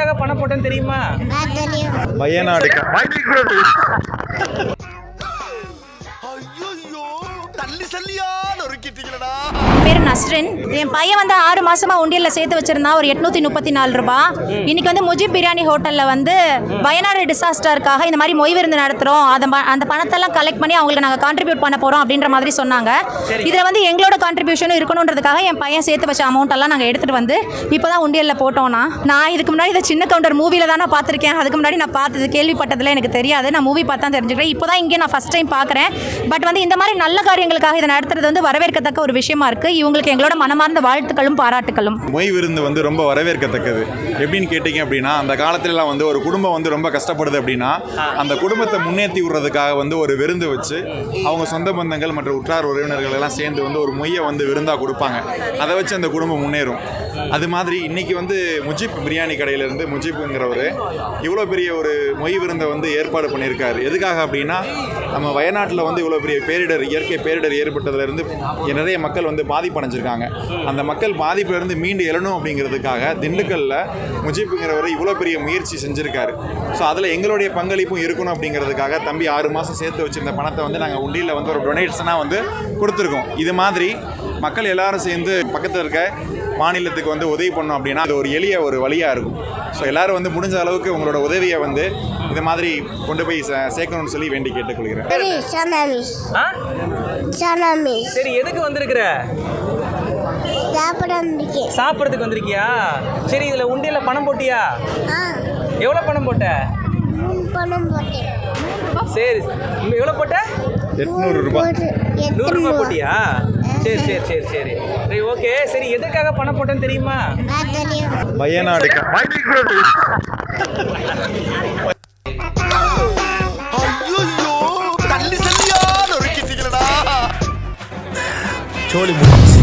எதுக்காக பணம் போட்டேன்னு தெரியுமா? வயநாடு பேர் நஸ்ரின். என் பையன் வந்து 6 மாசமா உண்டியலில் சேர்த்து வச்சிருந்தான் ஒரு 834 ரூபாய். இன்னைக்கு வந்து முஜிப் பிரியாணி ஹோட்டலில் வந்து வயநாடு டிசாஸ்டருக்காக இந்த மாதிரி மொய் விருந்து நடத்துகிறோம், அந்த பணத்தெல்லாம் கலெக்ட் பண்ணி அவங்களுக்கு நாங்கள் கான்ட்ரிபியூட் பண்ண போகிறோம் அப்படின்ற மாதிரி சொன்னாங்க. இதில் வந்து எங்களோட கான்ட்ரிபியூஷனும் இருக்கணுன்றதுக்காக என் பையன் சேர்த்து வச்ச அமௌண்ட்டெல்லாம் நாங்கள் எடுத்துகிட்டு வந்து இப்போ தான் உண்டியலில் போட்டோம்னா. நான் இதுக்கு முன்னாடி இதை சின்ன கவுண்டர் மூவியில் தான் நான் பார்த்துருக்கேன். அதுக்கு முன்னாடி நான் பார்த்தது கேள்விப்பட்டதில் எனக்கு தெரியாது. நான் மூவி பார்த்தா தெரிஞ்சுக்கிறேன். இப்போ தான் இங்கே நான் ஃபஸ்ட் டைம் பார்க்குறேன். பட் வந்து இந்த மாதிரி நல்ல காரியங்களுக்காக இதை நடத்துறது வந்து வரவேற்கத்தக்க ஒரு விஷயமா இருக்குது. இவங்களுக்கு எங்களோட மனமார்ந்த வாழ்த்துக்களும் பாராட்டுகளும். மொய் விருந்து வந்து ரொம்ப வரவேற்கத்தக்கது. எப்படின்னு கேட்டிங்க அப்படின்னா, அந்த காலத்துலலாம் வந்து ஒரு குடும்பம் வந்து ரொம்ப கஷ்டப்படுது அப்படின்னா அந்த குடும்பத்தை முன்னேற்றி விடுறதுக்காக வந்து ஒரு விருந்து வச்சு அவங்க சொந்த பந்தங்கள் மற்றும் உற்றார் உறவினர்கள் எல்லாம் சேர்ந்து வந்து ஒரு மொய்யை வந்து விருந்தாக கொடுப்பாங்க. அதை வச்சு அந்த குடும்பம் முன்னேறும். அது மாதிரி இன்றைக்கி வந்து முஜிப் பிரியாணி கடையிலேருந்து முஜிப்புங்கிறவர் இவ்வளோ பெரிய ஒரு மொய் விருந்தை வந்து ஏற்பாடு பண்ணியிருக்காரு. எதுக்காக அப்படின்னா, நம்ம வயநாட்டில் வந்து இவ்வளோ பெரிய பேரிடர், இயற்கை பேரிடர் ஏற்பட்டதுலேருந்து நிறைய மக்கள் வந்து பாதிப்படைஞ்சிருக்காங்க. அந்த மக்கள் பாதிப்பிலிருந்து மீண்டு எழணும் அப்படிங்கிறதுக்காக திண்டுக்கல்லில் முஜிப்புங்கிறவர் இவ்வளோ பெரிய முயற்சி செஞ்சுருக்காரு. ஸோ அதில் எங்களுடைய பங்களிப்பும் இருக்கணும் அப்படிங்கிறதுக்காக தம்பி 6 மாதம் சேர்த்து வச்சுருந்த பணத்தை வந்து நாங்கள் உண்டியில் வந்து ஒரு டொனேஷனாக வந்து கொடுத்துருக்கோம். இது மாதிரி மக்கள் எல்லாரும் சேர்ந்து பக்கத்தில் இருக்க மாநிலத்துக்கு வந்து உதவி பண்ணோம் அப்படின்னா அது ஒரு எளிய ஒரு வழியாக இருக்கும். ஸோ எல்லோரும் வந்து முடிஞ்ச அளவுக்கு உங்களோட உதவியை வந்து இது மாதிரி கொண்டு போய் சேர்க்கணும்னு சொல்லி வேண்டி கேட்டுக்கொள்கிறேன். சரி, எதுக்கு வந்திருக்கிற? சாப்பிட்றதுக்கு வந்திருக்கியா? சரி, இதில் உண்டியலில் பணம் போட்டியா? எவ்வளோ பணம் போட்ட? சரி, எவ்வளோ போட்ட? 800 ரூபாய். 100 ரூபாய் போட்டியா? சரி சரி சரி சரி சரி ஓகே. சரி, எதுக்காக பணம் போட்டேன்னு தெரியுமா? வயநாடு சோழி